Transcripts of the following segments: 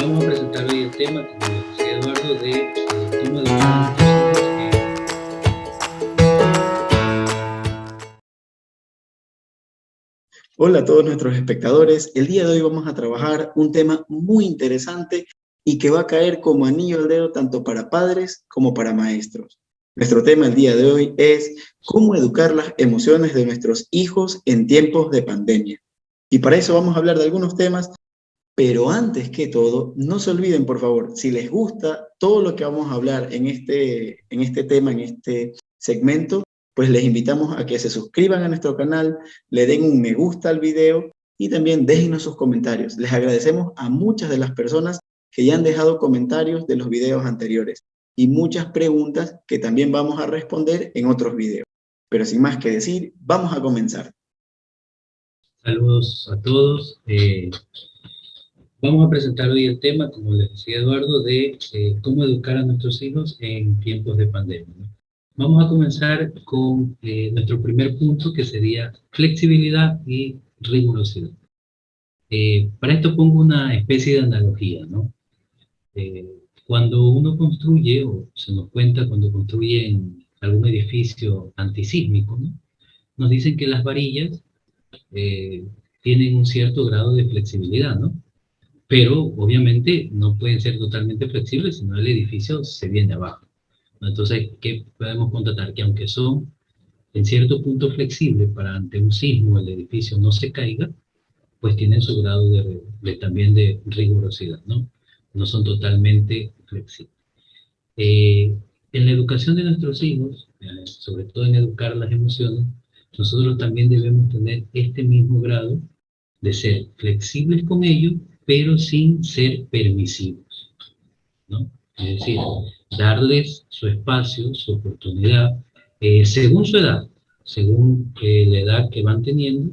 Vamos a presentar hoy el tema, como decía Eduardo, de cómo educar a nuestros hijos. Hola a todos nuestros espectadores. El día de hoy vamos a trabajar un tema muy interesante y que va a caer como anillo al dedo tanto para padres como para maestros. Nuestro tema el día de hoy es cómo educar las emociones de nuestros hijos en tiempos de pandemia. Y para eso vamos a hablar de algunos temas, pero antes que todo, no se olviden, por favor, si les gusta todo lo que vamos a hablar en este tema, en este segmento, pues les invitamos a que se suscriban a nuestro canal, le den un me gusta al video y también déjenos sus comentarios. Les agradecemos a muchas de las personas que ya han dejado comentarios de los videos anteriores y muchas preguntas que también vamos a responder en otros videos. Pero sin más que decir, vamos a comenzar. Saludos a todos. Vamos a presentar hoy el tema, como les decía Eduardo, de cómo educar a nuestros hijos en tiempos de pandemia, ¿no? Vamos a comenzar con nuestro primer punto, que sería flexibilidad y rigurosidad. Para esto pongo una especie de analogía, ¿no? Eh, Cuando uno construye, o se nos cuenta cuando construyen algún edificio antisísmico, ¿no? Nos dicen que las varillas eh, tienen un cierto grado de flexibilidad, ¿no? Pero obviamente no pueden ser totalmente flexibles, sino el edificio se viene abajo, ¿no? Entonces, ¿qué podemos constatar? Que aunque son en cierto punto flexibles para ante un sismo el edificio no se caiga, pues tienen su grado también de rigurosidad, ¿no? No son totalmente flexibles. En la educación de nuestros hijos, sobre todo en educar las emociones, nosotros también debemos tener este mismo grado de ser flexibles con ellos, pero sin ser permisivos, ¿no? Es decir, darles su espacio, su oportunidad, según su edad, según la edad que van teniendo,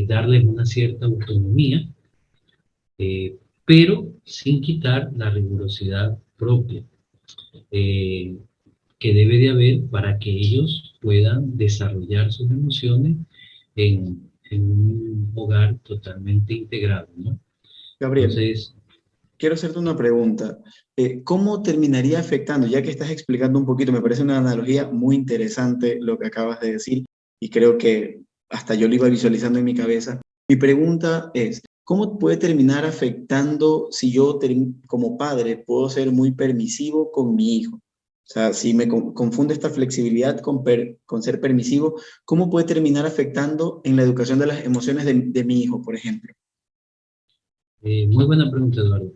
darles una cierta autonomía, eh, pero sin quitar la rigurosidad propia eh, que debe de haber para que ellos puedan desarrollar sus emociones en un hogar totalmente integrado, ¿no? Gabriel, Entonces, quiero hacerte una pregunta. ¿Cómo terminaría afectando, ya que estás explicando un poquito, me parece una analogía muy interesante lo que acabas de decir y creo que hasta yo lo iba visualizando en mi cabeza? Mi pregunta es, ¿cómo puede terminar afectando si yo como padre puedo ser muy permisivo con mi hijo? O sea, si me confunde esta flexibilidad con ser permisivo, ¿cómo puede terminar afectando en la educación de las emociones de mi hijo, por ejemplo? muy buena pregunta, Eduardo.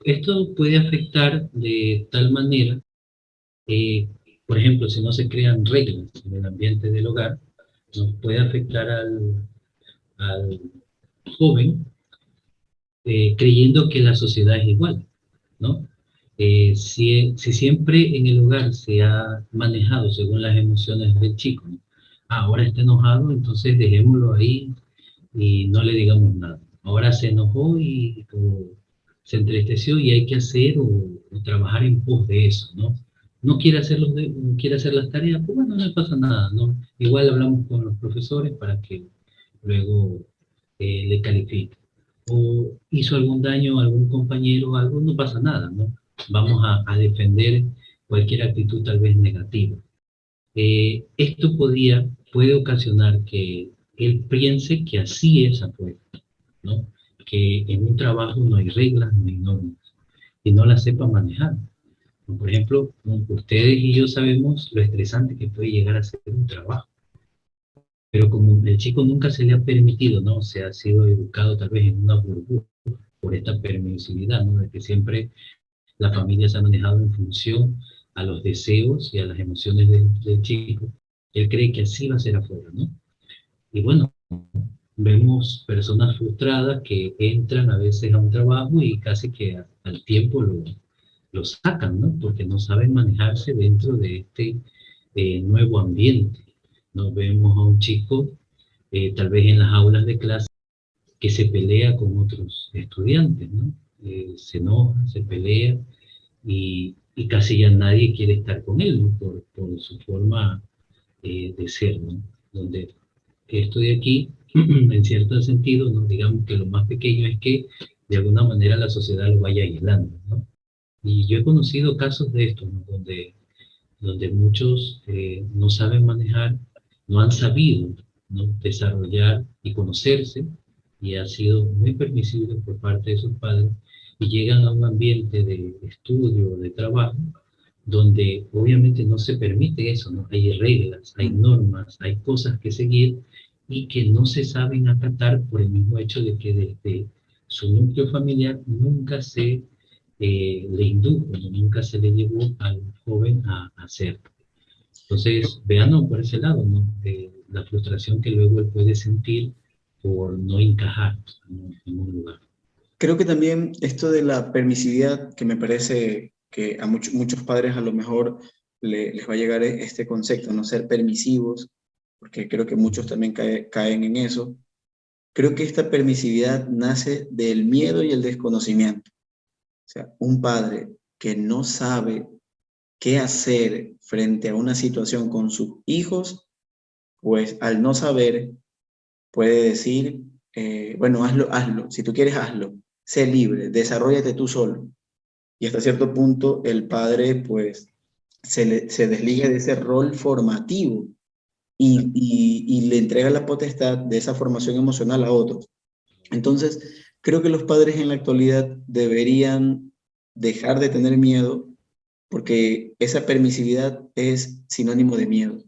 Esto puede afectar de tal manera, eh, por ejemplo, si no se crean reglas en el ambiente del hogar, nos puede afectar al joven creyendo que la sociedad es igual, ¿no? Si siempre en el hogar se ha manejado según las emociones del chico, ¿no? Ahora está enojado, entonces dejémoslo ahí y no le digamos nada. Ahora se enojó o se entristeció y hay que hacer o trabajar en pos de eso, ¿no? No quiere hacer las tareas, pues bueno, no le pasa nada, ¿no? Igual hablamos con los profesores para que luego le califiquen. O hizo algún daño a algún compañero o algo, no pasa nada, ¿no? Vamos a defender cualquier actitud tal vez negativa. Esto puede ocasionar que él piense que así es afuera, ¿no? Que en un trabajo no hay reglas, no hay normas, y no las sepa manejar. Por ejemplo, ustedes y yo sabemos lo estresante que puede llegar a ser un trabajo, pero como el chico nunca se le ha permitido, ¿no? Se ha sido educado tal vez en una burbuja por esta permisividad, ¿no? De que siempre la familia se ha manejado en función a los deseos y a las emociones del chico. Él cree que así va a ser afuera, ¿no? Y bueno, vemos personas frustradas que entran a veces a un trabajo y casi que al tiempo lo sacan, ¿no? Porque no saben manejarse dentro de este nuevo ambiente. Nos vemos a un chico, tal vez en las aulas de clase, que se pelea con otros estudiantes, ¿no? Se enoja, se pelea y casi ya nadie quiere estar con él, ¿no? Por su forma de ser, ¿no? Donde esto de aquí, en cierto sentido, ¿no? Digamos que lo más pequeño es que de alguna manera la sociedad lo vaya aislando, ¿no? Y yo he conocido casos de esto, ¿no? Donde muchos no saben manejar, no han sabido, ¿no?, desarrollar y conocerse, y ha sido muy permisible por parte de sus padres, y llegan a un ambiente de estudio, de trabajo, donde obviamente no se permite eso, ¿no? Hay reglas, hay normas, hay cosas que seguir y que no se saben acatar por el mismo hecho de que desde su núcleo familiar nunca se le indujo, ¿no? Nunca se le llevó al joven a hacer. Entonces, veanlo por ese lado, ¿no? La frustración que luego él puede sentir por no encajar, ¿no?, en un lugar. Creo que también esto de la permisividad, que me parece que a muchos padres a lo mejor les va a llegar este concepto, no ser permisivos, porque creo que muchos también caen en eso. Creo que esta permisividad nace del miedo y el desconocimiento. O sea, un padre que no sabe qué hacer frente a una situación con sus hijos, pues al no saber puede decir, bueno, hazlo, si tú quieres hazlo, sé libre, desarróllate tú solo. Y hasta cierto punto el padre pues se desliga de ese rol formativo y le entrega la potestad de esa formación emocional a otros. Entonces, creo que los padres en la actualidad deberían dejar de tener miedo, porque esa permisividad es sinónimo de miedo.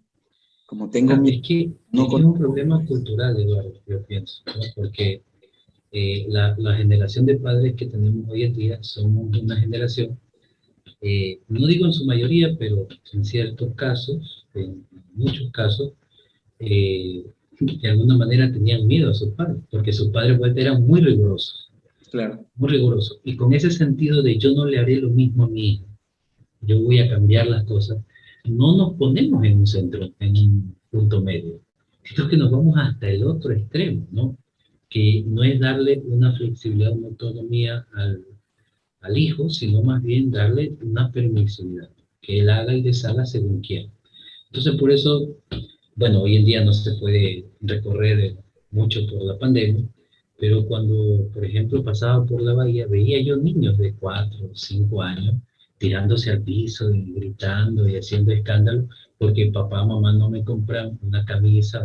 Como tengo Claro, miedo, es que no es un problema cultural, Eduardo, yo pienso, ¿no? Porque la generación de padres que tenemos hoy en día somos una generación, no digo en su mayoría, pero en ciertos casos, en muchos casos, eh, de alguna manera tenían miedo a sus padres, porque sus padres pues, eran claro, muy rigurosos, y con ese sentido de yo no le haré lo mismo a mi hijo, yo voy a cambiar las cosas, no nos ponemos en un centro, en un punto medio. Creo que nos vamos hasta el otro extremo, ¿no? Que no es darle una flexibilidad, una autonomía al hijo, sino más bien darle una permisividad, que él haga y deshaga según quiera. Entonces, por eso, bueno, hoy en día no se puede recorrer mucho por la pandemia, pero cuando, por ejemplo, pasaba por la bahía, veía yo niños de 4 o 5 años tirándose al piso y gritando y haciendo escándalo porque papá, mamá no me compran una camisa.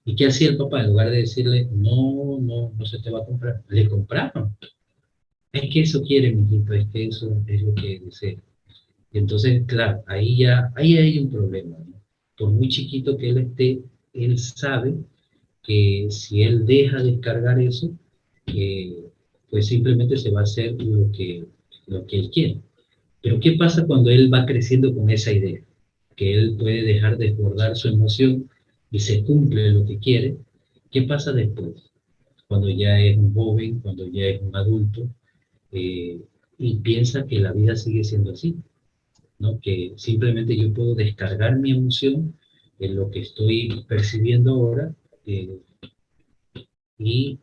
¿Y qué hacía el papá? En lugar de decirle, no, no, no se te va a comprar, le compraron. Es que eso quiere mi hijito, es que eso es lo que desea. Y entonces, claro, ahí hay un problema, ¿no? Por muy chiquito que él esté, él sabe que si él deja descargar eso, eh, pues simplemente se va a hacer lo que él quiere. Pero ¿qué pasa cuando él va creciendo con esa idea? Que él puede dejar desbordar su emoción y se cumple lo que quiere. ¿Qué pasa después? Cuando ya es un joven, cuando ya es un adulto, eh, y piensa que la vida sigue siendo así, ¿no? Que simplemente yo puedo descargar mi emoción en lo que estoy percibiendo ahora, eh, y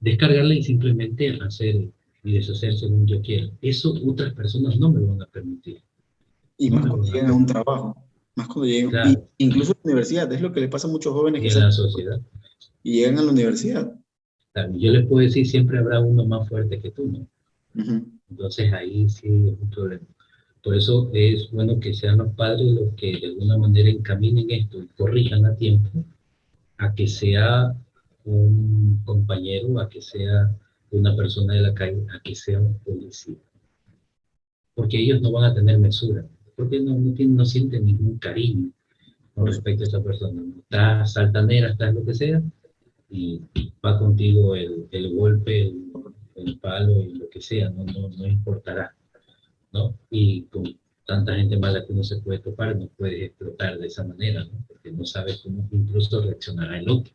descargarla y simplemente hacer y deshacer según yo quiera. Eso otras personas no me lo van a permitir. y No más me lo cuando van a llegan a un permitir. trabajo, más cuando llegan, Claro, incluso a la universidad, es lo que le pasa a muchos jóvenes y que en salen la sociedad. y llegan a la universidad. Claro, yo les puedo decir, siempre habrá uno más fuerte que tú, ¿no? Ujú. Entonces ahí sí es un problema. Por eso es bueno que sean los padres los que de alguna manera encaminen esto y corrijan a tiempo a que sea un compañero, a que sea una persona de la calle, a que sea un policía. Porque ellos no van a tener mesura, porque no sienten ningún cariño con Por su- respecto a esa persona. ¿No? Estás saltanera, estás lo que sea, y va contigo el golpe, el palo y lo que sea, no importará, ¿no? Y con tanta gente mala que uno se puede topar, no puedes explotar de esa manera, ¿no? Porque no sabes cómo incluso reaccionará el otro,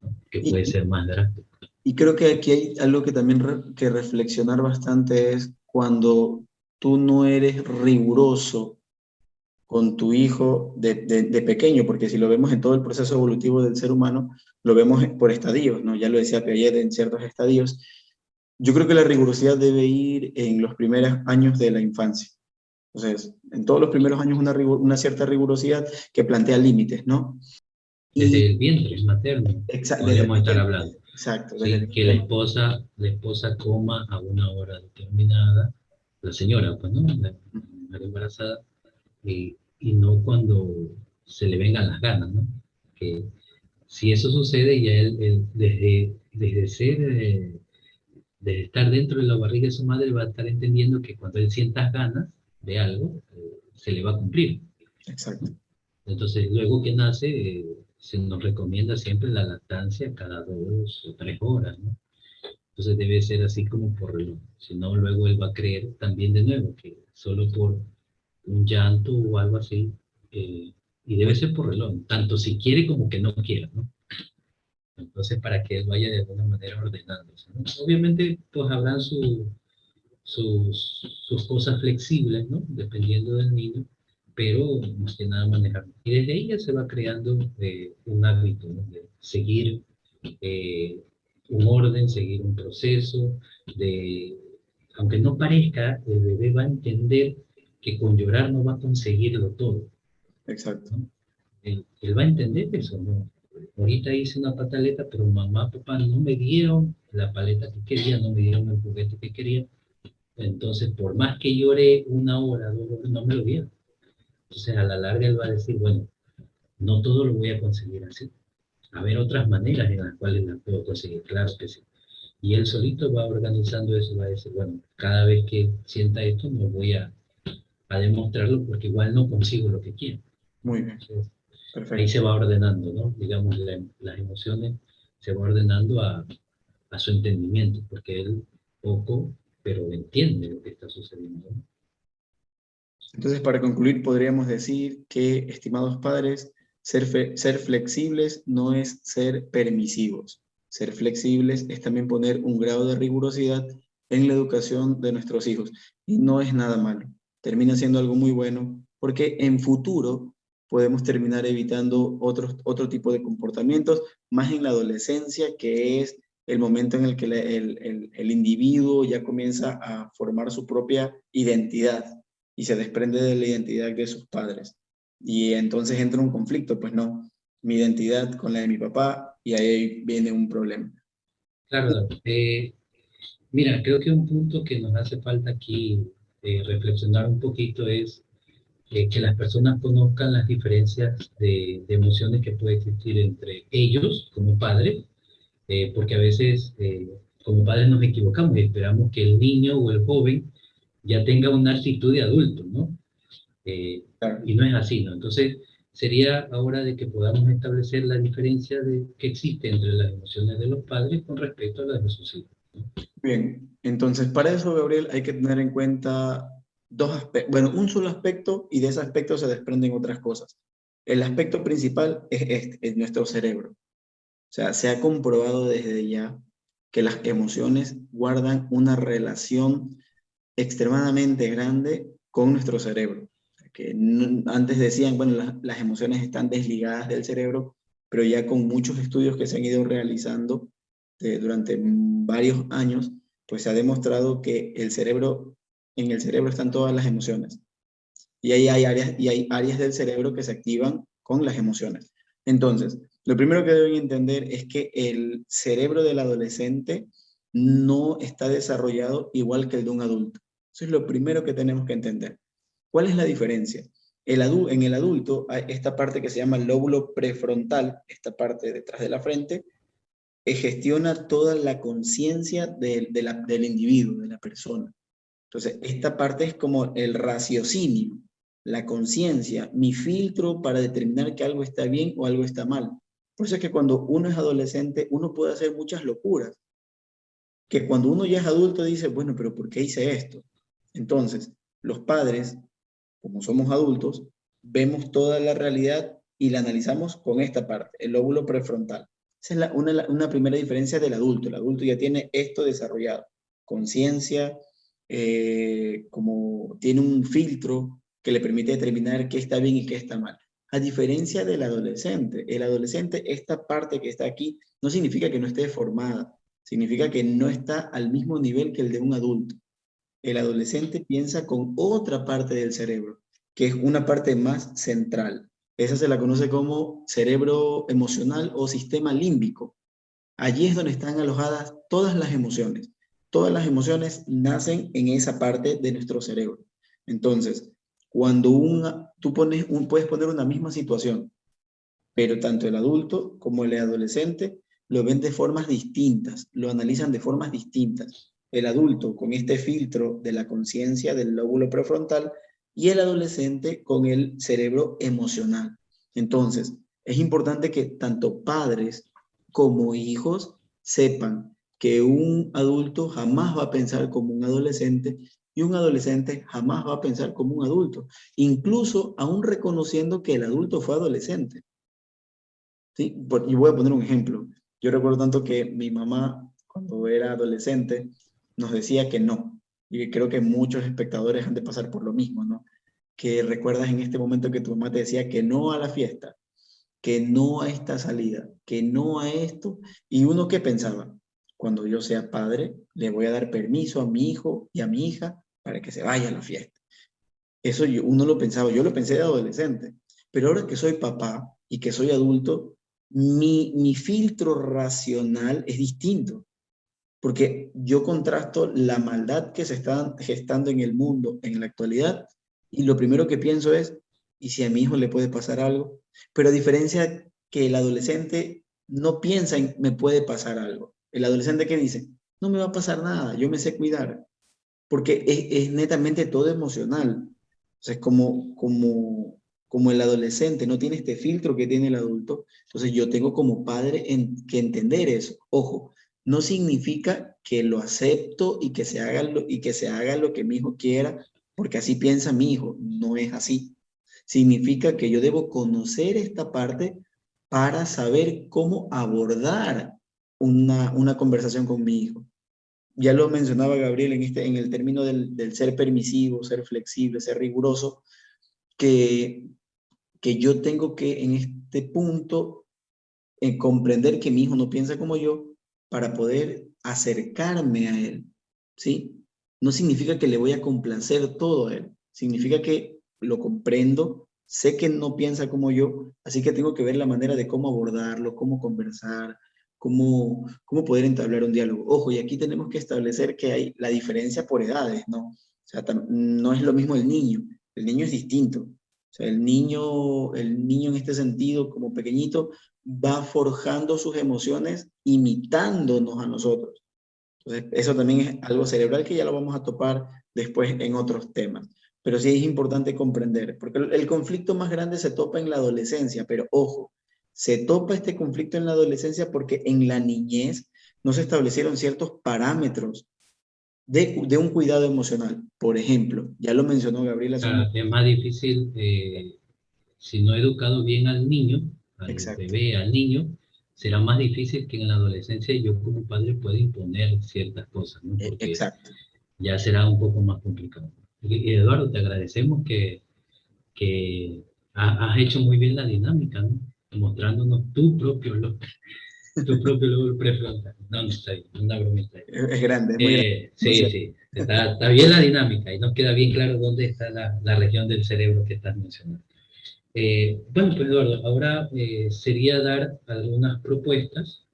¿no? Que Y, puede ser más drástico. y creo que aquí hay algo que también que reflexionar bastante es cuando tú no eres riguroso con tu hijo de pequeño, porque si lo vemos en todo el proceso evolutivo del ser humano, lo vemos por estadios, ¿no? Ya lo decía Piaget, en ciertos estadios. Yo creo que la rigurosidad debe ir en los primeros años de la infancia. Entonces, en todos los primeros años una cierta rigurosidad que plantea límites, ¿no? Y Desde el vientre materno desde podríamos estar pequeño, hablando. Exacto, desde el ¿sí? Que extremo. la esposa coma a una hora determinada, la señora, pues, ¿no? La mujer embarazada, y no cuando se le vengan las ganas, ¿no? Que si eso sucede, ya él desde ser, desde estar dentro de la barriga de su madre, va a estar entendiendo que cuando él sienta ganas de algo, se le va a cumplir, Exacto. ¿no? Entonces, luego que nace, se nos recomienda siempre la lactancia cada 2 o 3 horas, ¿no? Entonces debe ser así como por reloj. Si no, luego él va a creer también de nuevo que solo por un llanto o algo así, eh, y debe ser por reloj, tanto si quiere como que no quiera, ¿no? Entonces, para que él vaya de alguna manera ordenándose, ¿no? Obviamente, pues habrán sus cosas flexibles, ¿no? Dependiendo del niño, pero más que nada manejar. Y desde ahí ya se va creando un hábito, ¿no? De seguir eh, un orden, seguir un proceso, de, aunque no parezca, el bebé va a entender que con llorar no va a conseguirlo todo, Exacto. ¿no? Él va a entender eso, ¿no? Ahorita hice una pataleta, pero mamá, papá no me dieron la paleta que quería, no me dieron el juguete que quería. Entonces, por más que llore 1 hora, 2 horas, no me lo dieron. Entonces, a la larga él va a decir, bueno, no todo lo voy a conseguir así. A ver otras maneras en las cuales las puedo conseguir, claro que sí. Y él solito va organizando eso, va a decir, bueno, cada vez que sienta esto me voy a demostrarlo porque igual no consigo lo que quiero. Muy bien. Entonces, ahí Perfecto. se va ordenando, ¿no? Digamos, las emociones se va ordenando a su entendimiento, porque él poco, pero entiende lo que está sucediendo, ¿no? Entonces, para concluir, podríamos decir que, estimados padres, ser flexibles no es ser permisivos. Ser flexibles es también poner un grado de rigurosidad en la educación de nuestros hijos. Y no es nada malo. Termina siendo algo muy bueno porque en futuro podemos terminar evitando otro tipo de comportamientos, más en la adolescencia, que es el momento en el que el individuo ya comienza a formar su propia identidad y se desprende de la identidad de sus padres. Y entonces entra un conflicto, pues no, mi identidad con la de mi papá y ahí viene un problema. Claro, mira, creo que un punto que nos hace falta aquí reflexionar un poquito es que las personas conozcan las diferencias de emociones que puede existir entre ellos como padres, porque a veces como padres nos equivocamos y esperamos que el niño o el joven ya tenga una actitud de adulto, ¿no? Eh, Claro. y no es así, ¿no? Entonces, sería ahora de que podamos establecer la diferencia que existe entre las emociones de los padres con respecto a las de sus hijos, ¿no? Bien, entonces para eso, Gabriel, hay que tener en cuenta dos aspectos, bueno, un solo aspecto y de ese aspecto se desprenden otras cosas. El aspecto principal es este, es nuestro cerebro. O sea, se ha comprobado desde ya que las emociones guardan una relación extremadamente grande con nuestro cerebro. Que antes decían, bueno, las emociones están desligadas del cerebro, pero ya con muchos estudios que se han ido realizando durante varios años, pues se ha demostrado que en el cerebro están todas las emociones. Y ahí hay áreas del cerebro que se activan con las emociones. Entonces, lo primero que deben entender es que el cerebro del adolescente no está desarrollado igual que el de un adulto. Eso es lo primero que tenemos que entender. ¿Cuál es la diferencia? En el adulto hay esta parte que se llama el lóbulo prefrontal, esta parte detrás de la frente, que gestiona toda la conciencia del individuo, de la persona. Entonces, esta parte es como el raciocinio, la conciencia, mi filtro para determinar que algo está bien o algo está mal. Por eso es que cuando uno es adolescente, uno puede hacer muchas locuras, que cuando uno ya es adulto dice, bueno, pero ¿por qué hice esto? Entonces, los padres, como somos adultos, vemos toda la realidad y la analizamos con esta parte, el lóbulo prefrontal. Esa es una primera diferencia del adulto. El adulto ya tiene esto desarrollado, conciencia, como tiene un filtro que le permite determinar qué está bien y qué está mal. A diferencia del adolescente, el adolescente, esta parte que está aquí, no significa que no esté formada, significa que no está al mismo nivel que el de un adulto. El adolescente piensa con otra parte del cerebro, que es una parte más central. Esa se la conoce como cerebro emocional o sistema límbico. Allí es donde están alojadas todas las emociones. Todas las emociones nacen en esa parte de nuestro cerebro. Entonces, cuando puedes poner una misma situación, pero tanto el adulto como el adolescente lo ven de formas distintas, lo analizan de formas distintas. El adulto con este filtro de la conciencia del lóbulo prefrontal y el adolescente con el cerebro emocional. Entonces, es importante que tanto padres como hijos sepan que un adulto jamás va a pensar como un adolescente y un adolescente jamás va a pensar como un adulto, incluso aún reconociendo que el adulto fue adolescente. ¿Sí? Y voy a poner un ejemplo. Yo recuerdo tanto que mi mamá, cuando era adolescente, nos decía que no. Y creo que muchos espectadores han de pasar por lo mismo, ¿no? Que recuerdas en este momento que tu mamá te decía que no a la fiesta, que no a esta salida, que no a esto. Y uno qué pensaba, cuando yo sea padre, le voy a dar permiso a mi hijo y a mi hija para que se vaya a la fiesta. Eso uno lo pensaba, yo lo pensé de adolescente, pero ahora que soy papá y que soy adulto, mi filtro racional es distinto, porque yo contrasto la maldad que se está gestando en el mundo en la actualidad y lo primero que pienso es, ¿y si a mi hijo le puede pasar algo? Pero a diferencia que el adolescente no piensa en me puede pasar algo. El adolescente que dice, no me va a pasar nada, yo me sé cuidar, porque es netamente todo emocional. O sea, es como el adolescente no tiene este filtro que tiene el adulto, entonces yo tengo como padre que entender eso. Ojo, no significa que lo acepto y que se haga lo que mi hijo quiera, porque así piensa mi hijo. No es así. Significa que yo debo conocer esta parte para saber cómo abordar una conversación con mi hijo. Ya lo mencionaba Gabriel en el término del ser permisivo, ser flexible, ser riguroso, que, que yo tengo que en este punto comprender que mi hijo no piensa como yo para poder acercarme a él, ¿sí? No significa que le voy a complacer todo a él, significa que lo comprendo, sé que no piensa como yo, así que tengo que ver la manera de cómo abordarlo, cómo conversar, cómo poder entablar un diálogo. Ojo, y aquí tenemos que establecer que hay la diferencia por edades, ¿no? O sea, no es lo mismo el niño es distinto. O sea, el niño en este sentido, como pequeñito, va forjando sus emociones imitándonos a nosotros. Entonces, eso también es algo cerebral que ya lo vamos a topar después en otros temas. Pero sí es importante comprender, porque el conflicto más grande se topa en la adolescencia, pero ojo, se topa este conflicto en la adolescencia porque en la niñez no se establecieron ciertos parámetros de un cuidado emocional. Por ejemplo, ya lo mencionó Gabriela hace un Sea, momento. es más difícil, si no he educado bien al niño, al Exacto, bebé, al niño, será más difícil que en la adolescencia yo como padre pueda imponer ciertas cosas, ¿no? Porque exacto. ya será un poco más complicado. Y Eduardo, te agradecemos que has hecho muy bien la dinámica, ¿no? Mostrándonos tu propio lóbulo prefrontal. No, no está bien, una bromita. Es grande, es muy grande. Sí, sí, está bien la dinámica y nos queda bien claro dónde está la región del cerebro que estás mencionando. Bueno, pues Eduardo, ahora sería dar algunas propuestas,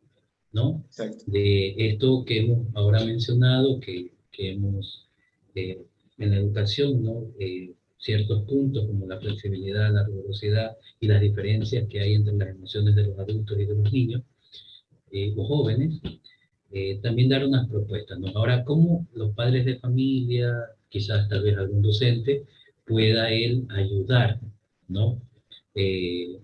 ¿no? Exacto. De esto que hemos ahora mencionado, que hemos eh, en la educación, ¿no? Ciertos puntos como la flexibilidad, la rigurosidad y las diferencias que hay entre las emociones de los adultos y de los niños o jóvenes. También dar unas propuestas, ¿no? Ahora, ¿cómo los padres de familia, quizás tal vez algún docente, pueda él ayudar, ¿no? Eh,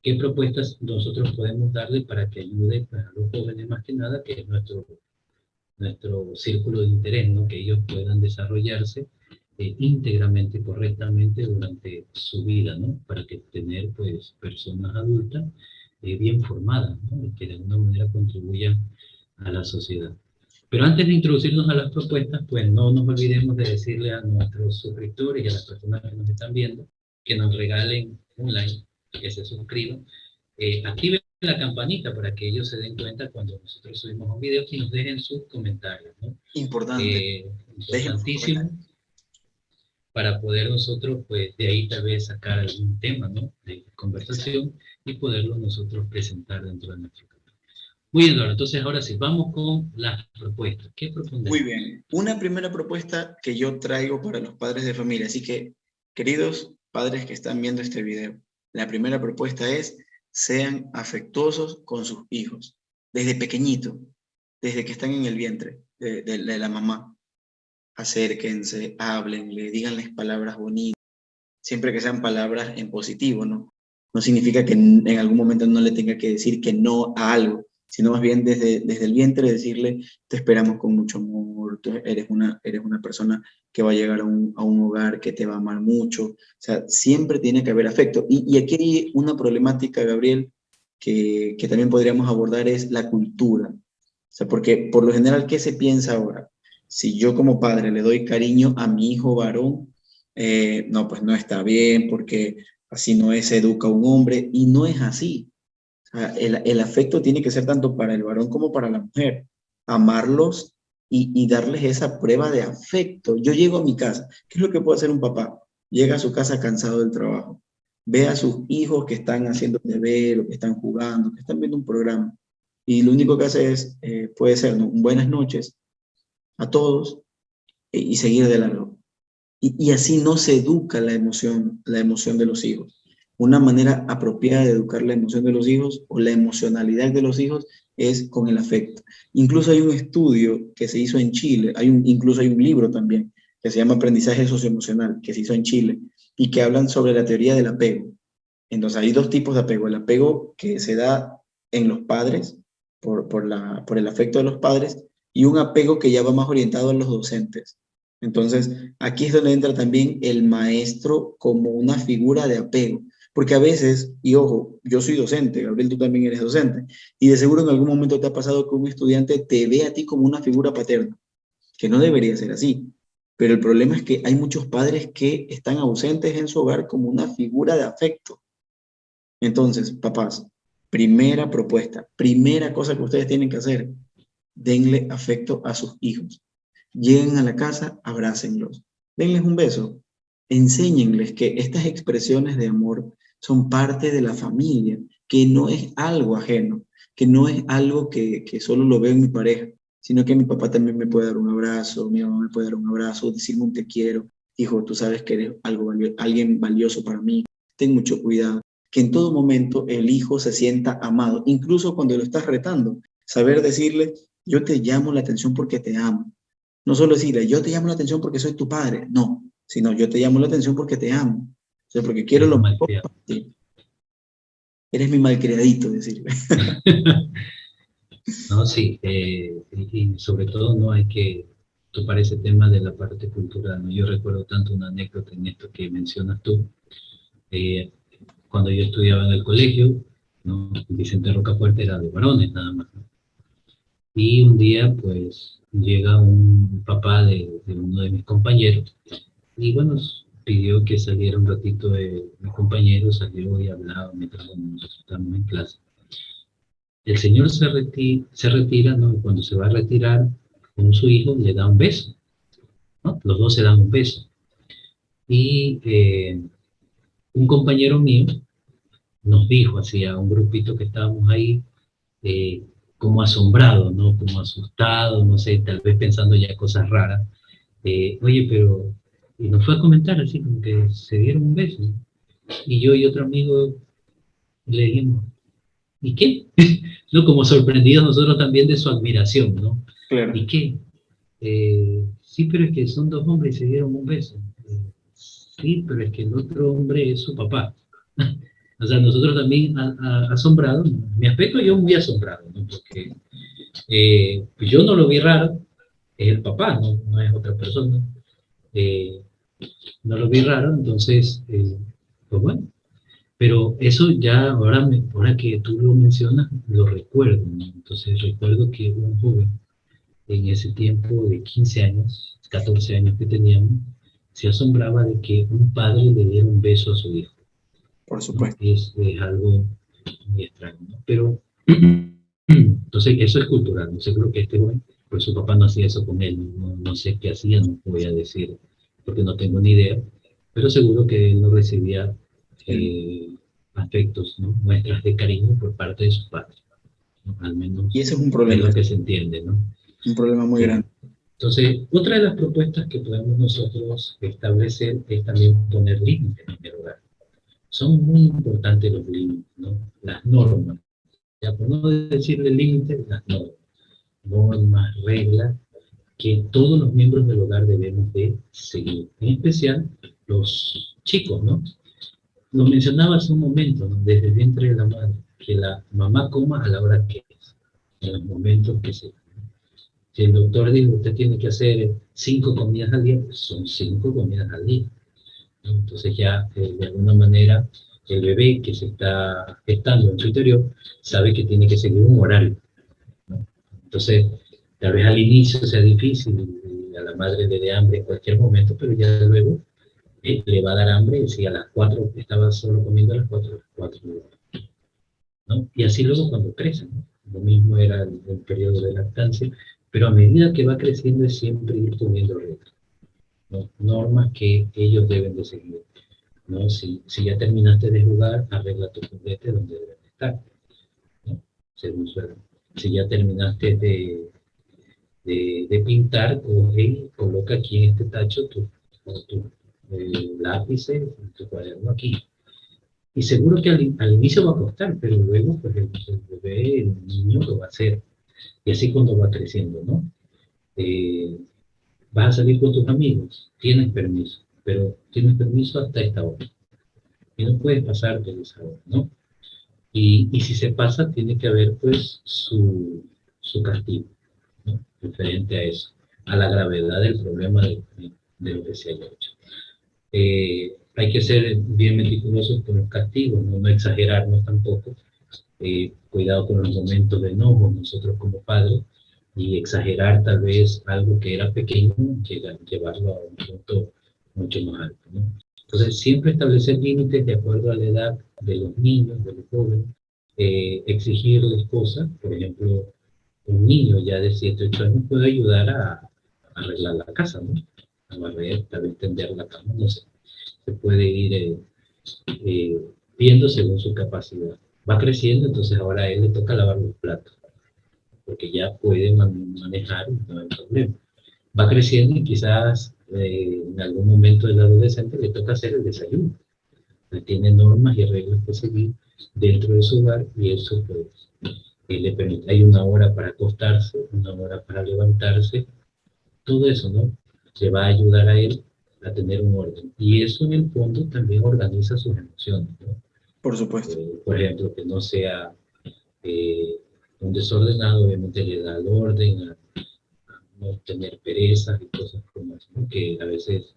¿Qué propuestas nosotros podemos darle para que ayude a los jóvenes más que nada, que es nuestro círculo de interés, ¿no? Que ellos puedan desarrollarse íntegramente, correctamente durante su vida, ¿no? Para que tener, pues, personas adultas bien formadas, ¿no? Y que de alguna manera contribuyan a la sociedad. Pero antes de introducirnos a las propuestas, pues no nos olvidemos de decirle a nuestros suscriptores y a las personas que nos están viendo que nos regalen un like, que se suscriban, activen la campanita para que ellos se den cuenta cuando nosotros subimos un video y nos dejen sus comentarios, ¿no? Importante. Dejen sus Importantísimo comentarios. para poder nosotros, pues, de ahí tal vez sacar algún tema, ¿no? De Exacto. conversación y poderlo nosotros presentar dentro de nuestro canal. Muy bien, Eduardo. Entonces, ahora sí, vamos con las propuestas. ¿Qué Muy propondemos? bien. Una primera propuesta que yo traigo para los padres de familia. Así que, queridos padres que están viendo este video, la primera propuesta es: sean afectuosos con sus hijos. Desde pequeñito, desde que están en el vientre de la mamá. Acérquense, háblenle, díganles palabras bonitas, siempre que sean palabras en positivo, ¿no? No significa que en algún momento no le tenga que decir que no a algo, sino más bien desde el vientre decirle: te esperamos con mucho amor, tú eres una persona que va a llegar a un hogar que te va a amar mucho. O sea, siempre tiene que haber afecto. Y aquí hay una problemática, Gabriel, que también podríamos abordar, es la cultura. O sea, porque por lo general, ¿qué se piensa ahora? Si yo como padre le doy cariño a mi hijo varón, no, pues no está bien, porque así no se educa un hombre, y no es así. O sea, el afecto tiene que ser tanto para el varón como para la mujer. Amarlos y darles esa prueba de afecto. Yo llego a mi casa, ¿qué es lo que puede hacer un papá? Llega a su casa cansado del trabajo, ve a sus hijos que están haciendo deber, o que están jugando, que están viendo un programa, y lo único que hace es, puede ser, ¿no?, un buenas noches a todos, y seguir de largo. Y así no se educa la emoción de los hijos. Una manera apropiada de educar la emoción de los hijos, o la emocionalidad de los hijos, es con el afecto. Incluso hay un estudio que se hizo en Chile, incluso hay un libro también que se llama Aprendizaje Socioemocional, que se hizo en Chile, y que hablan sobre la teoría del apego. Entonces hay dos tipos de apego: el apego que se da en los padres, por el afecto de los padres, y un apego que ya va más orientado a los docentes. Entonces, aquí es donde entra también el maestro como una figura de apego, porque a veces, y ojo, yo soy docente, Gabriel, tú también eres docente, y de seguro en algún momento te ha pasado que un estudiante te ve a ti como una figura paterna, que no debería ser así. Pero el problema es que hay muchos padres que están ausentes en su hogar como una figura de afecto. Entonces, papás, primera propuesta, primera cosa que ustedes tienen que hacer: denle afecto a sus hijos. Lleguen a la casa, abrácenlos, denles un beso, enséñenles que estas expresiones de amor son parte de la familia, que no es algo ajeno, que no es algo que solo lo veo en mi pareja, sino que mi papá también me puede dar un abrazo, mi mamá me puede dar un abrazo, decirme un te quiero, hijo, tú sabes que eres alguien valioso para mí, ten mucho cuidado. Que en todo momento el hijo se sienta amado, incluso cuando lo estás retando. Saber decirle: yo te llamo la atención porque te amo. No solo decirle: yo te llamo la atención porque soy tu padre. No, sino: yo te llamo la atención porque te amo. O sea, porque quiero Eres lo un mejor malcriado. para ti. Eres mi malcriadito, decirle. No, sí, y sobre todo no hay que topar ese tema de la parte cultural, ¿no? Yo recuerdo tanto una anécdota en esto que mencionas tú. eh, Cuando yo estudiaba en el colegio, ¿no? Vicente Rocafuerte era de varones nada más, ¿no? Y un día, pues, llega un papá de uno de mis compañeros y, bueno, pidió que saliera un ratito de mi compañero, salió y hablaba mientras nosotros estábamos en clase. El señor se retira, ¿no? Y cuando se va a retirar con su hijo, le da un beso, ¿no? Los dos se dan un beso. Y un compañero mío nos dijo, así a un grupito que estábamos ahí, eh, como asombrado, ¿no? Como asustado, no sé, tal vez pensando ya cosas raras. Oye, pero... Y nos fue a comentar así, como que se dieron un beso, ¿no? Y yo y otro amigo le dijimos, ¿y qué? ¿No? Como sorprendidos nosotros también de su admiración, ¿no? ¿Y Claro. qué? Sí, pero es que son dos hombres y se dieron un beso. Sí, pero es que el otro hombre es su papá. O sea, nosotros también asombrados, ¿no? Mi aspecto yo muy asombrado, ¿no? Porque pues yo no lo vi raro, es el papá, no, no es otra persona. Eh, no lo vi raro, entonces, pues bueno. Pero eso ya, ahora que tú lo mencionas, lo recuerdo, ¿no? Entonces recuerdo que un joven en ese tiempo de 15 años, 14 años que teníamos, se asombraba de que un padre le diera un beso a su hijo, Por ¿no? supuesto. Es algo muy extraño, ¿no? Pero, entonces, eso es cultural, no sé, creo que este joven, pues su papá no hacía eso con él, no, no sé qué hacía, no voy a decir, porque no tengo ni idea, pero seguro que él no recibía Sí. eh, afectos, ¿no? Muestras de cariño por parte de sus padres. ¿no? Al Y menos ese es un es problema, lo que se entiende, ¿no? un problema muy Sí. grande. Entonces, otra de las propuestas que podemos nosotros establecer es también poner límites en el hogar. Son muy importantes los límites, ¿no? Las normas. Ya por no decirle límites, las normas. Normas, reglas que todos los miembros del hogar debemos de seguir. En especial los chicos, ¿no? Lo mencionaba hace un momento, ¿no? Desde el vientre de la madre, que la mamá coma a la hora que es, en los momentos que sea. Si el doctor dice que usted tiene que hacer 5 comidas al día, pues son 5 comidas al día, ¿no? Entonces ya de alguna manera el bebé que se está gestando en su interior sabe que tiene que seguir un horario, ¿no? Entonces tal vez al inicio sea difícil y a la madre le dé hambre en cualquier momento, pero ya luego le va a dar hambre si a las 4 estaba solo comiendo a las 4, ¿no? Y así luego cuando crecen, ¿no? Lo mismo era el periodo de lactancia, pero a medida que va creciendo es siempre ir poniendo reglas, ¿no? Normas que ellos deben de seguir, ¿no? Si ya terminaste de jugar, arregla tu juguete donde deben de estar, ¿no? Según su edad. Si ya terminaste de pintar, coge, coloca aquí en este tacho tu lápices, tu cuaderno aquí. Y seguro que al inicio va a costar, pero luego pues el bebé, el niño lo va a hacer. Y así cuando va creciendo, ¿no? Eh, Vas a salir con tus amigos, tienes permiso, pero tienes permiso hasta esta hora. Y no puedes pasarte de esa hora, ¿no? Y si se pasa, tiene que haber pues su castigo, ¿no? Referente a eso, a la gravedad del problema de lo que se haya hecho. Hay que ser bien meticulosos con los castigos, no exagerarnos tampoco. Cuidado con los momentos de enojo nosotros como padres y exagerar tal vez algo que era pequeño, llevarlo a un punto mucho más alto, ¿no? Entonces, siempre establecer límites de acuerdo a la edad de los niños, de los jóvenes, exigirles cosas, por ejemplo, un niño ya de 7 8 años puede ayudar a arreglar la casa, ¿no? A barrer, tal vez tender la cama, no sé. Se puede ir eh, viendo según su capacidad. Va creciendo, entonces ahora a él le toca lavar los platos, porque ya puede manejar y no hay problema. Va creciendo y quizás en algún momento del adolescente le toca hacer el desayuno. Él tiene normas y reglas que seguir dentro de su hogar y eso pues le permite. Hay una hora para acostarse, una hora para levantarse, todo eso, ¿no? Le va a ayudar a él a tener un orden. Y eso en el fondo también organiza sus emociones, ¿no? Por supuesto. Por ejemplo, que no sea eh, un desordenado, obviamente le da el orden, a no tener perezas y cosas como eso, ¿no? Que a veces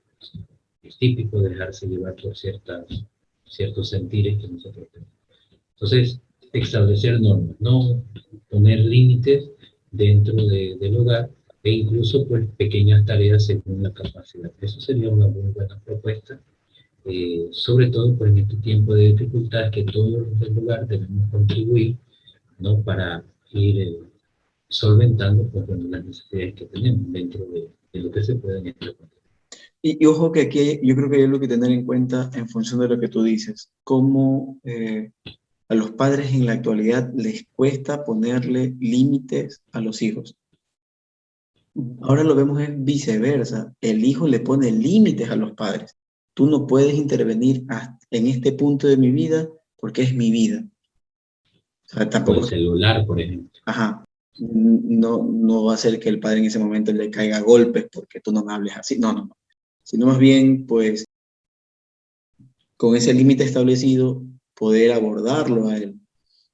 es típico dejarse llevar por ciertos sentires que nosotros tenemos. Entonces, establecer normas, no poner límites dentro del hogar e incluso pues pequeñas tareas según la capacidad. Eso sería una muy buena propuesta, sobre todo pues en este tiempo de dificultades que todos los del hogar debemos contribuir, ¿no? Para ir solventando pues, bueno, las necesidades que tenemos dentro de lo que se puede en este contexto. Y ojo que aquí yo creo que hay algo que tener en cuenta en función de lo que tú dices, cómo a los padres en la actualidad les cuesta ponerle límites a los hijos. Ahora lo vemos es viceversa, el hijo le pone límites a los padres. Tú no puedes intervenir en este punto de mi vida porque es mi vida. O sea, O el tampoco, celular, por ejemplo. ajá, no va a ser que el padre en ese momento le caiga a golpes porque tú no me hables así. No, no, no. Sino más bien, pues, con ese límite establecido, poder abordarlo a él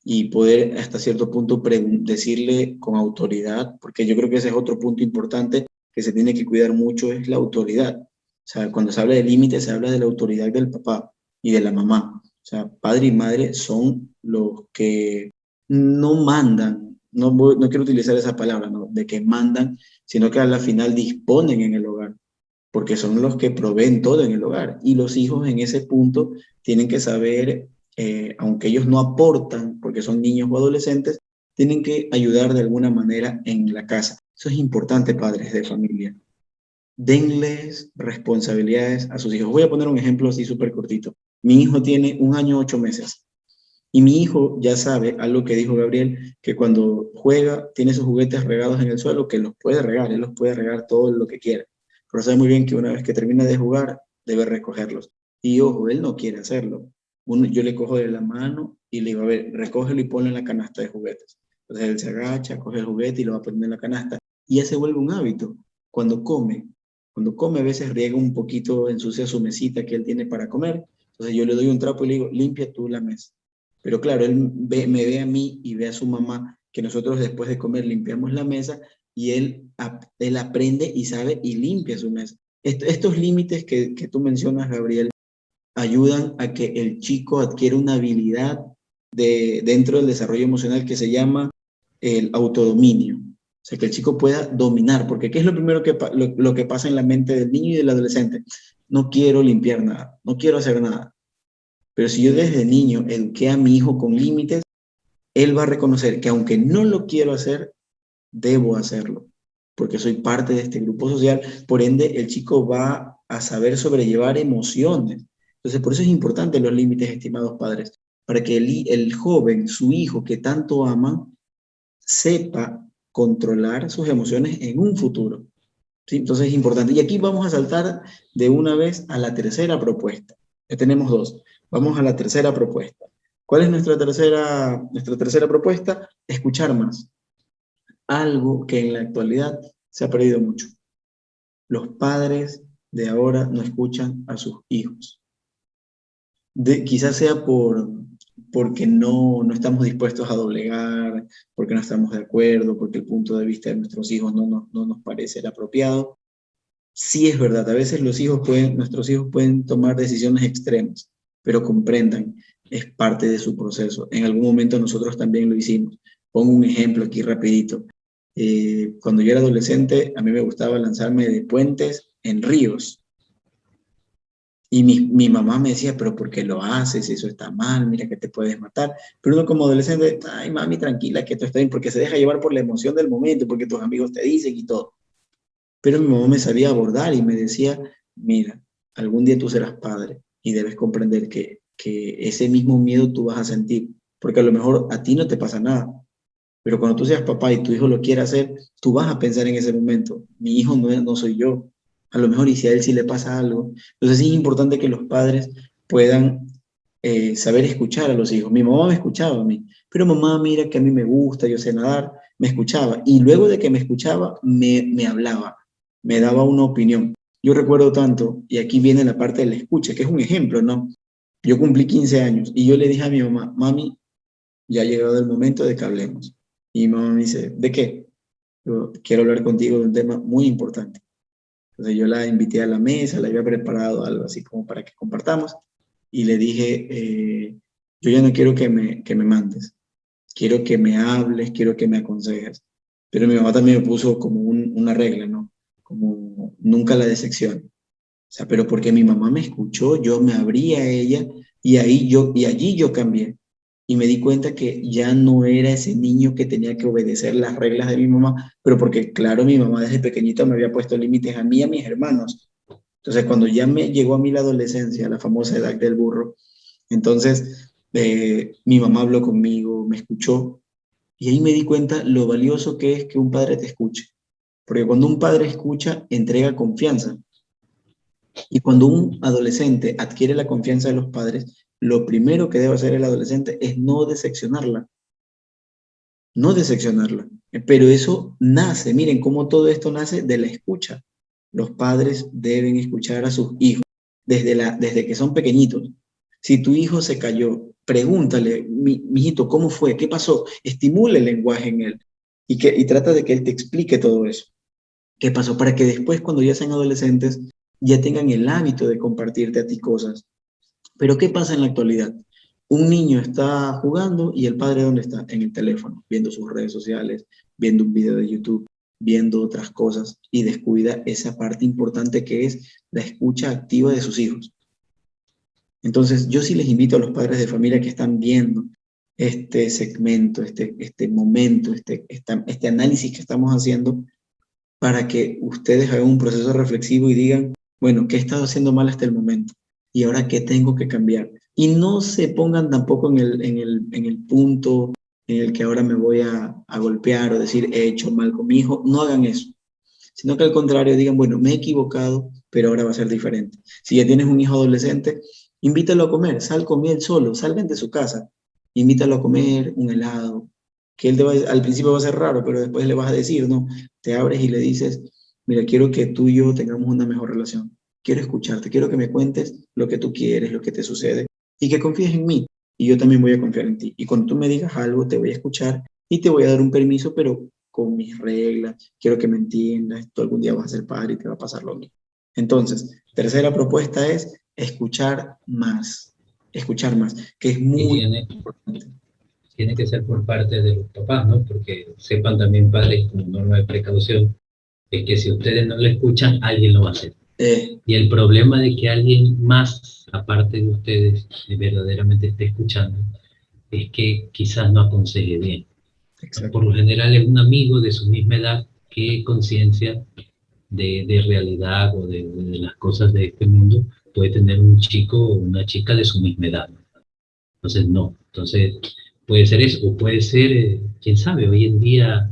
y poder hasta cierto punto decirle con autoridad, porque yo creo que ese es otro punto importante que se tiene que cuidar mucho, es la autoridad. O sea, cuando se habla de límites, se habla de la autoridad del papá y de la mamá. O sea, padre y madre son los que no mandan, no quiero utilizar esa palabra, ¿no? De que mandan, sino que a la final disponen en el hogar, porque son los que proveen todo en el hogar. Y los hijos en ese punto tienen que saber, aunque ellos no aportan, porque son niños o adolescentes, tienen que ayudar de alguna manera en la casa. Eso es importante, padres de familia. Denles responsabilidades a sus hijos. Voy a poner un ejemplo así súper cortito. Mi hijo tiene 1 año 8 meses. Y mi hijo ya sabe algo que dijo Gabriel, que cuando juega, tiene sus juguetes regados en el suelo, que los puede regar, él los puede regar todo lo que quiera. Pero sabe muy bien que una vez que termina de jugar, debe recogerlos. Y ojo, él no quiere hacerlo. Yo le cojo de la mano y le digo, a ver, recógelo y ponlo en la canasta de juguetes. Entonces él se agacha, coge el juguete y lo va a poner en la canasta. Y ya se vuelve un hábito. Cuando come, cuando come a veces riega un poquito, ensucia su mesita que él tiene para comer. Entonces yo le doy un trapo y le digo, limpia tú la mesa. Pero claro, me ve a mí y ve a su mamá que nosotros después de comer limpiamos la mesa y él aprende y sabe y limpia su mesa. Estos límites que tú mencionas, Gabriel, ayudan a que el chico adquiera una habilidad dentro del desarrollo emocional que se llama el autodominio. O sea, que el chico pueda dominar, porque ¿qué es lo primero lo que pasa en la mente del niño y del adolescente? No quiero limpiar nada, no quiero hacer nada. Pero si yo desde niño eduqué a mi hijo con límites, él va a reconocer que aunque no lo quiero hacer, debo hacerlo, porque soy parte de este grupo social. Por ende, el chico va a saber sobrellevar emociones. Entonces, por eso es importante los límites, estimados padres, para que el joven, su hijo que tanto ama, sepa controlar sus emociones en un futuro. ¿Sí? Entonces es importante. Y aquí vamos a saltar de una vez a la tercera propuesta. Ya tenemos dos. Vamos a la tercera propuesta. ¿Cuál es nuestra tercera propuesta? Escuchar más. Algo que en la actualidad se ha perdido mucho. Los padres de ahora no escuchan a sus hijos. Quizás sea porque no estamos dispuestos a doblegar, porque no estamos de acuerdo, porque el punto de vista de nuestros hijos no nos parece el apropiado. Sí es verdad, a veces nuestros hijos pueden tomar decisiones extremas, pero comprendan, es parte de su proceso. En algún momento nosotros también lo hicimos. Pongo un ejemplo aquí rapidito. Cuando yo era adolescente, a mí me gustaba lanzarme de puentes en ríos. Y mi mamá me decía, pero ¿por qué lo haces? Eso está mal, mira que te puedes matar. Pero uno como adolescente, ay mami, tranquila, que esto está bien, porque se deja llevar por la emoción del momento, porque tus amigos te dicen y todo. Pero mi mamá me sabía abordar y me decía, mira, algún día tú serás padre y debes comprender que ese mismo miedo tú vas a sentir, porque a lo mejor a ti no te pasa nada, pero cuando tú seas papá y tu hijo lo quiere hacer, tú vas a pensar en ese momento, mi hijo no soy yo, a lo mejor y si a él sí le pasa algo. Entonces sí es importante que los padres puedan saber escuchar a los hijos. Mi mamá me escuchaba a mí, pero mamá, mira que a mí me gusta, yo sé nadar, me escuchaba. Y luego de que me escuchaba, me hablaba, me daba una opinión. Yo recuerdo tanto, y aquí viene la parte de la escucha, que es un ejemplo, ¿no? Yo cumplí 15 años y yo le dije a mi mamá, mami, ya ha llegado el momento de que hablemos. Y mi mamá me dice, ¿de qué? Yo quiero hablar contigo de un tema muy importante. Entonces yo la invité a la mesa, le había preparado algo así como para que compartamos y le dije, yo ya no quiero que me mandes, quiero que me hables, quiero que me aconsejes. Pero mi mamá también me puso como una regla, ¿no? Como nunca la decepción. O sea, pero porque mi mamá me escuchó, yo me abrí a ella y allí yo cambié. Y me di cuenta que ya no era ese niño que tenía que obedecer las reglas de mi mamá, pero porque, claro, mi mamá desde pequeñito me había puesto límites a mí y a mis hermanos. Entonces, cuando ya me llegó a mí la adolescencia, la famosa edad del burro, entonces mi mamá habló conmigo, me escuchó, y ahí me di cuenta lo valioso que es que un padre te escuche. Porque cuando un padre escucha, entrega confianza. Y cuando un adolescente adquiere la confianza de los padres, lo primero que debe hacer el adolescente es no decepcionarla, no decepcionarla. Pero eso nace, miren cómo todo esto nace de la escucha. Los padres deben escuchar a sus hijos desde que son pequeñitos. Si tu hijo se cayó, pregúntale, mijito, ¿cómo fue? ¿Qué pasó? Estimula el lenguaje en él y trata de que él te explique todo eso. ¿Qué pasó? Para que después, cuando ya sean adolescentes, ya tengan el hábito de compartirte a ti cosas. Pero ¿qué pasa en la actualidad? Un niño está jugando y el padre ¿dónde está? En el teléfono, viendo sus redes sociales, viendo un video de YouTube, viendo otras cosas y descuida esa parte importante que es la escucha activa de sus hijos. Entonces, yo sí les invito a los padres de familia que están viendo este segmento, este momento, este análisis que estamos haciendo, para que ustedes hagan un proceso reflexivo y digan, bueno, ¿qué he estado haciendo mal hasta el momento? ¿Y ahora qué tengo que cambiar? Y no se pongan tampoco en el punto en el que ahora me voy a golpear o decir he hecho mal con mi hijo. No hagan eso, sino que al contrario digan, bueno, me he equivocado, pero ahora va a ser diferente. Si ya tienes un hijo adolescente, invítalo a comer, sal con él solo, salgan de su casa, invítalo a comer un helado, que él al principio va a ser raro, pero después le vas a decir, ¿no? Te abres y le dices, mira, quiero que tú y yo tengamos una mejor relación. Quiero escucharte, quiero que me cuentes lo que tú quieres, lo que te sucede, y que confíes en mí, y yo también voy a confiar en ti. Y cuando tú me digas algo, te voy a escuchar y te voy a dar un permiso, pero con mis reglas, quiero que me entiendas, tú algún día vas a ser padre y te va a pasar lo mismo. Entonces, tercera propuesta es escuchar más, que es Y muy importante. tiene que ser por parte de los papás, ¿no? Porque sepan también padres como norma de precaución, es que si ustedes no lo escuchan, alguien lo va a hacer. Y el problema de que alguien más, aparte de ustedes, verdaderamente esté escuchando, es que quizás no aconseje bien. Por lo general es un amigo de su misma edad que conciencia de realidad o de las cosas de este mundo puede tener un chico o una chica de su misma edad. Entonces, no. Entonces, puede ser eso, o puede ser, quién sabe, hoy en día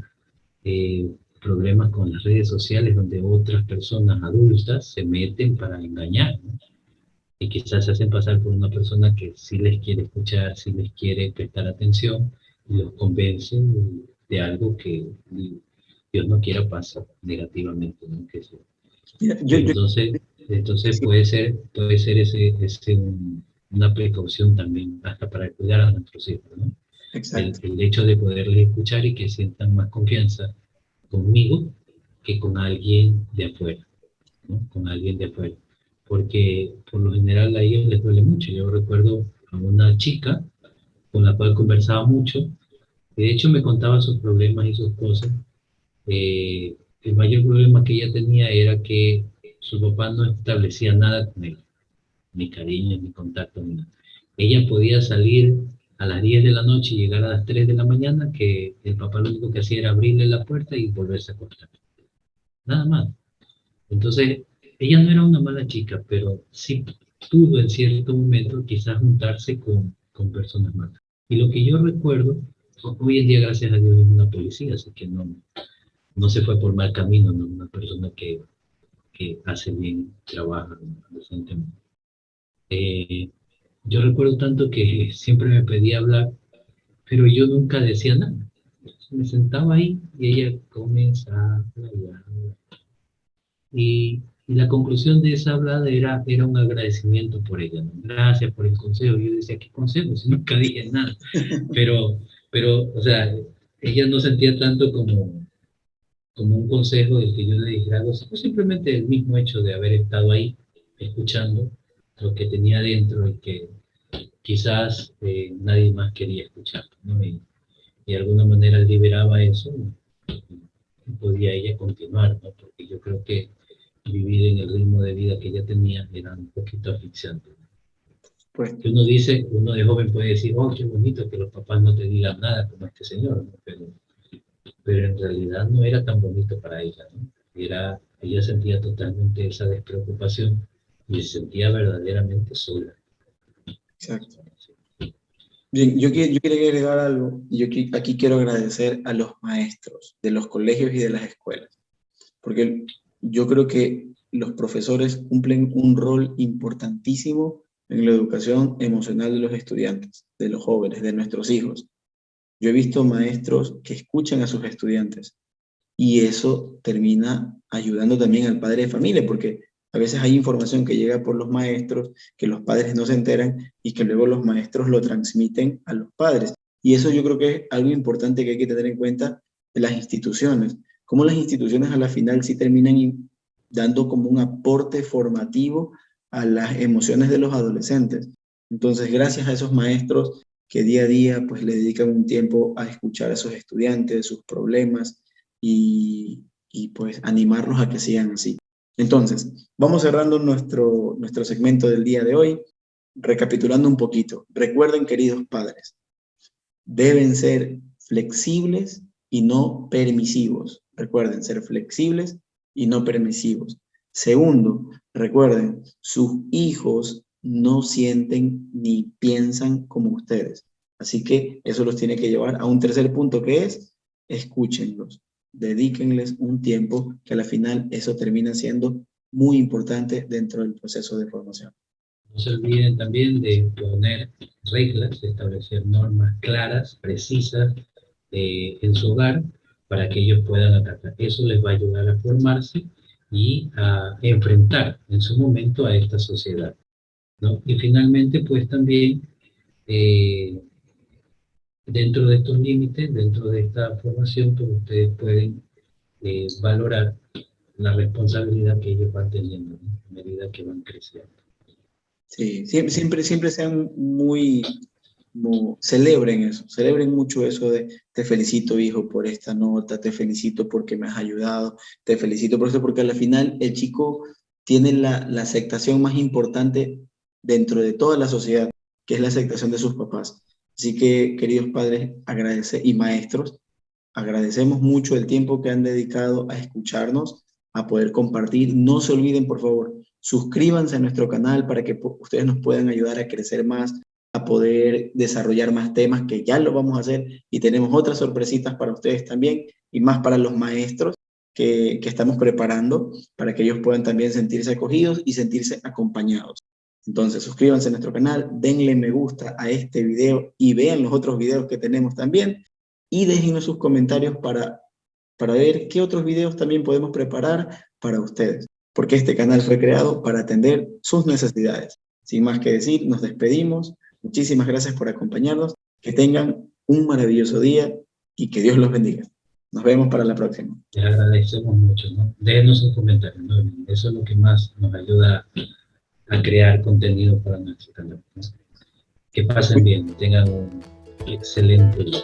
problemas con las redes sociales donde otras personas adultas se meten para engañar, ¿no? Y quizás se hacen pasar por una persona que sí les quiere escuchar, sí les quiere prestar atención y los convencen de algo que Dios no quiera pasar negativamente, ¿no? Que se, Mira, entonces puede ser una precaución también hasta para cuidar a nuestros hijos, ¿no? exacto. El hecho de poderles escuchar y que sientan más confianza conmigo que con alguien de afuera, ¿no? Con alguien de afuera. Porque por lo general a ellos les duele mucho. Yo recuerdo a una chica con la cual conversaba mucho, y de hecho me contaba sus problemas y sus cosas. El mayor problema que ella tenía era que su papá no establecía nada con ella, ni cariño, ni contacto, ni nada. Ella podía salir a las 10 de la noche y llegar a las 3 de la mañana, que el papá lo único que hacía era abrirle la puerta y volverse a acostar. Nada más. Entonces, ella no era una mala chica, pero sí pudo en cierto momento quizás juntarse con personas malas. Y lo que yo recuerdo, hoy en día, gracias a Dios, es una policía, así que no se fue por mal camino, no una persona que hace bien, trabaja decentemente. Eh, yo recuerdo tanto que siempre me pedía hablar, pero yo nunca decía nada. Me sentaba ahí y ella comenzaba a hablar. Y la conclusión de esa hablada era un agradecimiento por ella, ¿no? Gracias por el consejo. Yo decía, ¿qué consejo? Si nunca dije nada. Pero, o sea, ella no sentía tanto como un consejo del que yo le dijera algo, sino simplemente el mismo hecho de haber estado ahí, escuchando lo que tenía dentro y que quizás nadie más quería escuchar, ¿no? Y de alguna manera liberaba eso y podía ella continuar, ¿no? Porque yo creo que vivir en el ritmo de vida que ella tenía era un poquito asfixiante. Pues, Que uno dice, uno de joven puede decir, oh, qué bonito que los papás no te digan nada como este señor, ¿no? Pero en realidad no era tan bonito para ella, ¿no? Ella sentía totalmente esa despreocupación y se sentía verdaderamente sola. exacto. Bien, yo quiero agregar algo. Aquí quiero agradecer a los maestros de los colegios y de las escuelas, porque yo creo que los profesores cumplen un rol importantísimo en la educación emocional de los estudiantes, de los jóvenes, de nuestros hijos. Yo he visto maestros que escuchan a sus estudiantes y eso termina ayudando también al padre de familia, porque a veces hay información que llega por los maestros, que los padres no se enteran y que luego los maestros lo transmiten a los padres. Y eso yo creo que es algo importante que hay que tener en cuenta de las instituciones. Cómo las instituciones a la final sí terminan dando como un aporte formativo a las emociones de los adolescentes. Entonces, gracias a esos maestros que día a día pues le dedican un tiempo a escuchar a sus estudiantes, sus problemas, y pues animarlos a que sigan así. Entonces, vamos cerrando nuestro segmento del día de hoy, recapitulando un poquito. Recuerden, queridos padres, deben ser flexibles y no permisivos. Recuerden, ser flexibles y no permisivos. Segundo, recuerden, sus hijos no sienten ni piensan como ustedes. Así que eso los tiene que llevar a un tercer punto, que es escúchenlos, dedíquenles un tiempo, que a la final eso termina siendo muy importante dentro del proceso de formación. No se olviden también de poner reglas, de establecer normas claras, precisas en su hogar para que ellos puedan atacar. Eso les va a ayudar a formarse y a enfrentar en su momento a esta sociedad, ¿no? Y finalmente, pues también eh, dentro de estos límites, dentro de esta formación, pues ustedes pueden valorar la responsabilidad que ellos van teniendo, ¿no? A medida que van creciendo. Sí, siempre sean muy, como, celebren eso, celebren mucho eso de te felicito hijo por esta nota, te felicito porque me has ayudado, te felicito por eso, porque al final el chico tiene la aceptación más importante dentro de toda la sociedad, que es la aceptación de sus papás. Así que, queridos padres, y maestros, agradecemos mucho el tiempo que han dedicado a escucharnos, a poder compartir. No se olviden, por favor, suscríbanse a nuestro canal para que ustedes nos puedan ayudar a crecer más, a poder desarrollar más temas, que ya lo vamos a hacer, y tenemos otras sorpresitas para ustedes también, y más para los maestros que estamos preparando, para que ellos puedan también sentirse acogidos y sentirse acompañados. Entonces, suscríbanse a nuestro canal, denle me gusta a este video y vean los otros videos que tenemos también, y déjenos sus comentarios para ver qué otros videos también podemos preparar para ustedes, porque este canal fue creado para atender sus necesidades. Sin más que decir, nos despedimos. Muchísimas gracias por acompañarnos. Que tengan un maravilloso día y que Dios los bendiga. Nos vemos para la próxima. Les agradecemos mucho, ¿no? Déjenos un comentario, ¿no? Eso es lo que más nos ayuda a crear contenido para nuestro canal, ¿no? Que pasen bien, tengan un excelente día.